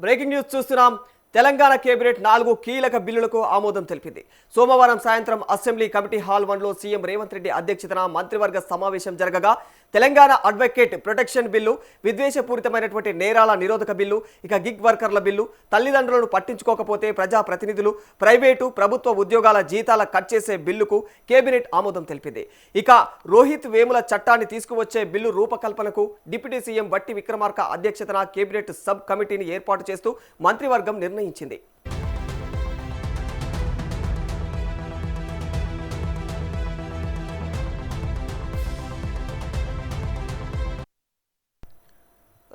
Breaking news చూస్తున్నాం. Telangana cabinet 4 కీలక బిల్లులకు ఆమోదం తెలిపింది. సోమవారం సాయంత్రం అసెంబ్లీ కమిటీ హాల్ 1లో సీఎం రేవంత్ రెడ్డి అధ్యక్షతన మంత్రివర్గ సమావేశం జరగగా తెలంగాణ అడ్వకేట్ ప్రొటెక్షన్ బిల్లు, విద్వేషపూరితమైనటువంటి నేరాల నిరోధక బిల్లు, ఇక గిగ్ వర్కర్ల బిల్లు, తల్లిదండ్రులను పట్టించుకోకపోతే ప్రజాప్రతినిధులు, ప్రైవేటు ప్రభుత్వ ఉద్యోగాల జీతాల కట్ చేసే బిల్లుకు కేబినెట్ ఆమోదం తెలిపింది. ఇక రోహిత్ వేముల చట్టాన్ని తీసుకువచ్చే బిల్లు రూపకల్పనకు డిప్యూటీ సీఎం బట్టి విక్రమార్క అధ్యక్షతన కేబినెట్ సబ్ కమిటీని ఏర్పాటు చేస్తూ మంత్రివర్గం నిర్ణయించింది.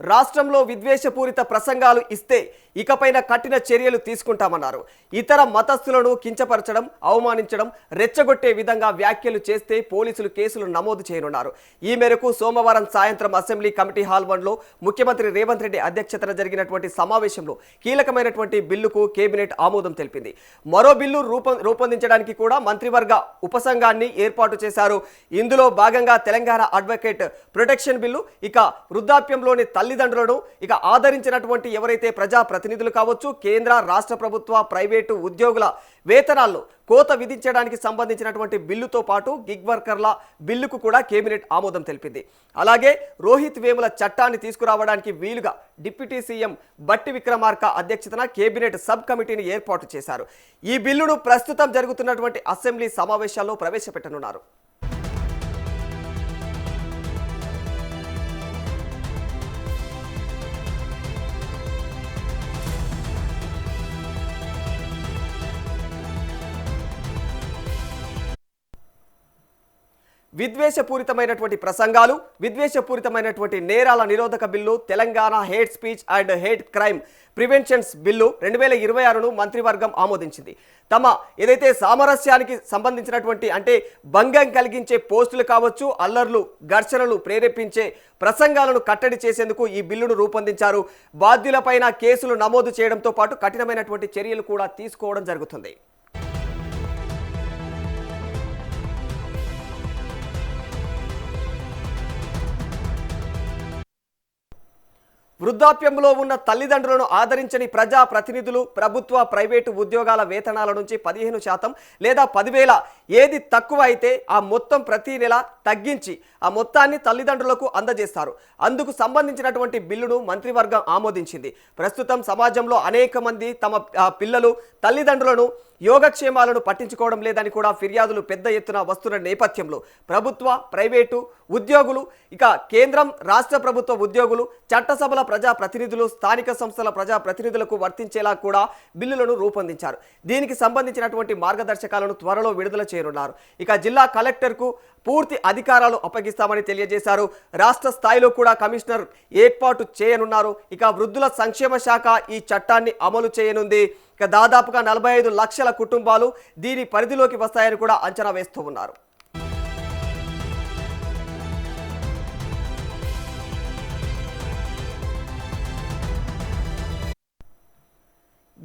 రాష్ట్రంలో విద్వేషపూరిత ప్రసంగాలు ఇస్తే ఇకపైన కఠిన చర్యలు తీసుకుంటామన్నారు. ఇతర మతస్థులను కించపరచడం, అవమానించడం, రెచ్చగొట్టే విధంగా వ్యాఖ్యలు చేస్తే పోలీసులు కేసులు నమోదు చేయనున్నారు. ఈ మేరకు సోమవారం సాయంత్రం అసెంబ్లీ కమిటీ హాల్ 1లో ముఖ్యమంత్రి రేవంత్ రెడ్డి అధ్యక్షతన జరిగినటువంటి సమావేశంలో కీలకమైనటువంటి బిల్లుకు కేబినెట్ ఆమోదం తెలిపింది. మరో బిల్లు రూపొందించడానికి కూడా మంత్రివర్గ ఉపసంఘాన్ని ఏర్పాటు చేశారు. ఇందులో భాగంగా తెలంగాణ అడ్వకేట్ ప్రొటెక్షన్ బిల్లు, ఇక వృద్ధాప్యంలోని తల్లిదండ్రులను ఇక ఆదరించినటువంటి ఎవరైతే ప్రజాప్రతినిధులు కావచ్చు, కేంద్ర రాష్ట్ర ప్రభుత్వ ప్రైవేటు ఉద్యోగుల వేతనాల్లో కోత విధించడానికి సంబంధించినటువంటి బిల్లుతో పాటు గిగ్ వర్కర్ల బిల్లుకు కూడా కేబినెట్ ఆమోదం తెలిపింది. అలాగే రోహిత్ వేముల చట్టాన్ని తీసుకురావడానికి వీలుగా డిప్యూటీ సీఎం బట్టి విక్రమార్క అధ్యక్షతన కేబినెట్ సబ్ కమిటీని ఏర్పాటు చేశారు. ఈ బిల్లును ప్రస్తుతం జరుగుతున్నటువంటి అసెంబ్లీ సమావేశాల్లో ప్రవేశపెట్టనున్నారు. విద్వేషపూరితమైనటువంటి ప్రసంగాలు, విద్వేషపూరితమైనటువంటి నేరాల నిరోధక bill, Telangana hate speech and hate crime preventions bill 2026ను మంత్రివర్గం ఆమోదించింది. తమ ఏదైతే సామరస్యానికి సంబంధించినటువంటి అంటే భంగం కలిగించే పోస్టులు కావచ్చు, అల్లర్లు, ఘర్షణలు ప్రేరేపించే ప్రసంగాలను కట్టడి చేసేందుకు ఈ బిల్లును రూపొందించారు. బాధ్యులపైన కేసులు నమోదు చేయడంతో పాటు కఠినమైనటువంటి చర్యలు కూడా తీసుకోవడం జరుగుతుంది. వృద్ధాప్యంలో ఉన్న తల్లిదండ్రులను ఆదరించని ప్రజా ప్రతినిధులు, ప్రభుత్వ ప్రైవేటు ఉద్యోగాల వేతనాల నుంచి 15% లేదా 10,000 ఏది తక్కువ అయితే ఆ మొత్తం ప్రతి నెల తగ్గించి ఆ మొత్తాన్ని తల్లిదండ్రులకు అందజేస్తారు. అందుకు సంబంధించినటువంటి బిల్లును మంత్రివర్గం ఆమోదించింది. ప్రస్తుతం సమాజంలో అనేక మంది తమ పిల్లలు, తల్లిదండ్రులను యోగక్షేమాలను పట్టించుకోవడం లేదని కూడా ఫిర్యాదులు పెద్ద ఎత్తున వస్తున్న నేపథ్యంలో ప్రభుత్వ ప్రైవేటు ఉద్యోగులు, ఇక కేంద్రం రాష్ట్ర ప్రభుత్వ ఉద్యోగులు, చట్టసభల ప్రజా ప్రతినిధులు, స్థానిక సంస్థల ప్రజా ప్రతినిధులకు వర్తించేలా కూడా బిల్లులను రూపొందించారు. దీనికి సంబంధించినటువంటి మార్గదర్శకాలను త్వరలో విడుదల చేయనున్నారు. ఇక జిల్లా కలెక్టర్కు పూర్తి అధికారాలు అప్పగిస్తామని తెలియజేశారు. రాష్ట్ర స్థాయిలో కూడా కమిషనర్ ఏర్పాటు చేయనున్నారు. ఇక వృద్ధుల సంక్షేమ శాఖ ఈ చట్టాన్ని అమలు చేయనుంది. ఇక దాదాపుగా 45 లక్షల కుటుంబాలు దీని పరిధిలోకి వస్తాయని కూడా అంచనా వేస్తూ ఉన్నారు.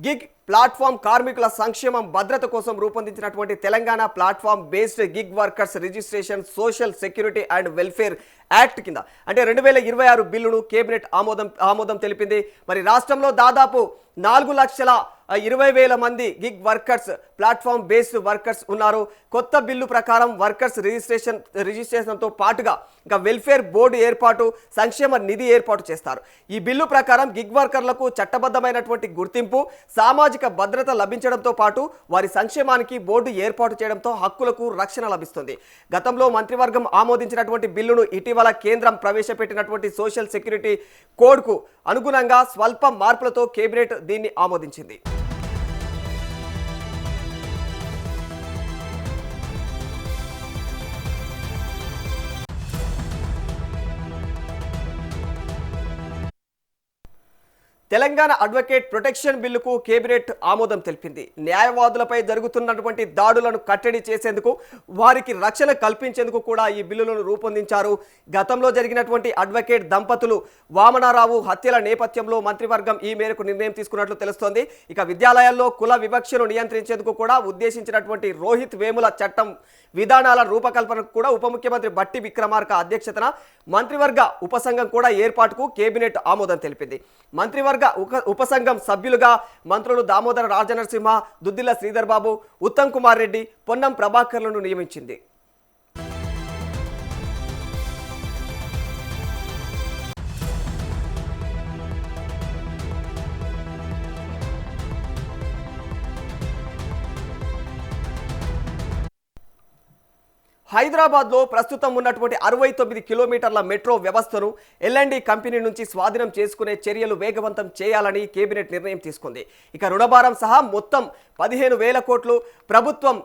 గిగ్ ప్లాట్ఫామ్ కార్మికుల సంక్షేమం భద్రత కోసం రూపొందించినటువంటి Telangana platform based gig workers registration social security and welfare act కింద అంటే 2026 బిల్లును కేబినెట్ ఆమోదం తెలిపింది. మరి రాష్ట్రంలో దాదాపు 4,20,000 మంది gig workers, platform based workers ఉన్నారు. కొత్త బిల్లు ప్రకారం వర్కర్స్ రిజిస్ట్రేషన్తో పాటుగా ఇంకా వెల్ఫేర్ బోర్డు ఏర్పాటు, సంక్షేమ నిధి ఏర్పాటు చేస్తారు. ఈ బిల్లు ప్రకారం గిగ్ వర్కర్లకు చట్టబద్ధమైనటువంటి గుర్తింపు, సామాజిక భద్రత లభించడంతో పాటు వారి సంక్షేమానికి బోర్డు ఏర్పాటు చేయడంతో హక్కులకు రక్షణ లభిస్తుంది. గతంలో మంత్రివర్గం ఆమోదించినటువంటి బిల్లును ఇటీవల కేంద్రం ప్రవేశపెట్టినటువంటి సోషల్ సెక్యూరిటీ కోడ్కు అనుగుణంగా స్వల్ప మార్పులతో కేబినెట్ దీన్ని ఆమోదించింది. తెలంగాణ అడ్వకేట్ ప్రొటెక్షన్ బిల్లుకు కేబినెట్ ఆమోదం తెలిపింది. న్యాయవాదులపై జరుగుతున్నటువంటి దాడులను కట్టడి చేసేందుకు, వారికి రక్షణ కల్పించేందుకు కూడా ఈ బిల్లులను రూపొందించారు. గతంలో జరిగినటువంటి అడ్వకేట్ దంపతులు వామనారావు హత్యల నేపథ్యంలో మంత్రివర్గం ఈ మేరకు నిర్ణయం తీసుకున్నట్లు తెలుస్తోంది. ఇక విద్యాలయాల్లో కుల వివక్షను నియంత్రించేందుకు కూడా ఉద్దేశించినటువంటి రోహిత్ వేముల చట్టం విధానాల రూపకల్పనకు కూడా ఉప ముఖ్యమంత్రి బట్టి విక్రమార్క అధ్యక్షతన మంత్రివర్గ ఉపసంఘం కూడా ఏర్పాటుకు కేబినెట్ ఆమోదం తెలిపింది. మంత్రివర్గ మంత్రివర్గ ఉపసంఘం సభ్యులుగా మంత్రులు దామోదర రాజనరసింహ, దుద్దిల్ల శ్రీధర్ బాబు, ఉత్తమ్ కుమార్ రెడ్డి, పొన్నం ప్రభాకర్లను నియమించింది. హైదరాబాద్లో ప్రస్తుతం ఉన్నటువంటి 69 కిలోమీటర్ల మెట్రో వ్యవస్థను ఎల్ఎండి కంపెనీ నుంచి స్వాధీనం చేసుకునే చర్యలు వేగవంతం చేయాలని కేబినెట్ నిర్ణయం తీసుకుంది. ఇక రుణభారం సహా మొత్తం 15,000 కోట్లు ప్రభుత్వం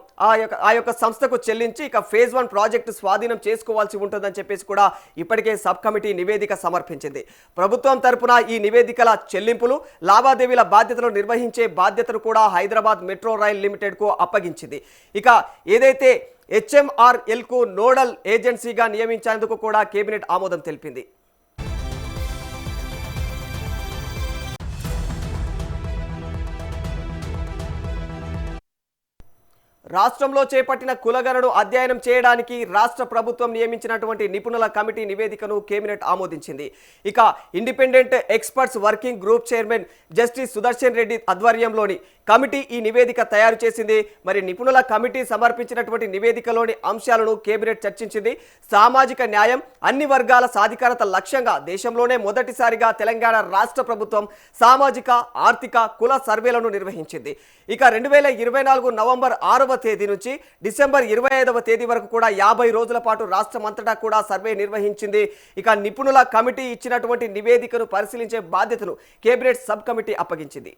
ఆ యొక్క సంస్థకు చెల్లించి ఇక ఫేజ్ 1 ప్రాజెక్టు స్వాధీనం చేసుకోవాల్సి ఉంటుందని చెప్పేసి కూడా ఇప్పటికే సబ్ కమిటీ నివేదిక సమర్పించింది. ప్రభుత్వం తరపున ఈ నివేదికల చెల్లింపులు, లావాదేవీల బాధ్యతలు నిర్వహించే బాధ్యతను కూడా హైదరాబాద్ మెట్రో రైల్ లిమిటెడ్కు అప్పగించింది. ఇక ఏదైతే హెచ్ఎంఆర్ఎల్కు నోడల్ ఏజెన్సీగా నియమించేందుకు కూడా కేబినెట్ ఆమోదం తెలిపింది. రాష్ట్రంలో చేపట్టిన కులగణను అధ్యయనం చేయడానికి రాష్ట్ర ప్రభుత్వం నియమించినటువంటి నిపుణుల కమిటీ నివేదికను కేబినెట్ ఆమోదించింది. ఇక independent experts working group chairman justice Sudarshan Reddy ఆధ్వర్యంలోని కమిటీ ఈ నివేదిక తయారు చేసింది. మరి నిపుణుల కమిటీ సమర్పించినటువంటి నివేదికలోని అంశాలను కేబినెట్ చర్చించింది. సామాజిక న్యాయం, అన్ని వర్గాల సాధికారత లక్ష్యంగా దేశంలోనే మొదటిసారిగా తెలంగాణ రాష్ట్ర ప్రభుత్వం సామాజిక, ఆర్థిక, కుల సర్వేలను నిర్వహించింది. ఇక 2024 నవంబర్ 6వ తేదీ నుంచి డిసెంబర్ 25వ తేదీ వరకు కూడా 50 రోజుల పాటు రాష్ట్రం అంతటా కూడా సర్వే నిర్వహించింది. ఇక నిపుణుల కమిటీ ఇచ్చినటువంటి నివేదికను పరిశీలించే బాధ్యతను కేబినెట్ సబ్ కమిటీ అప్పగించింది.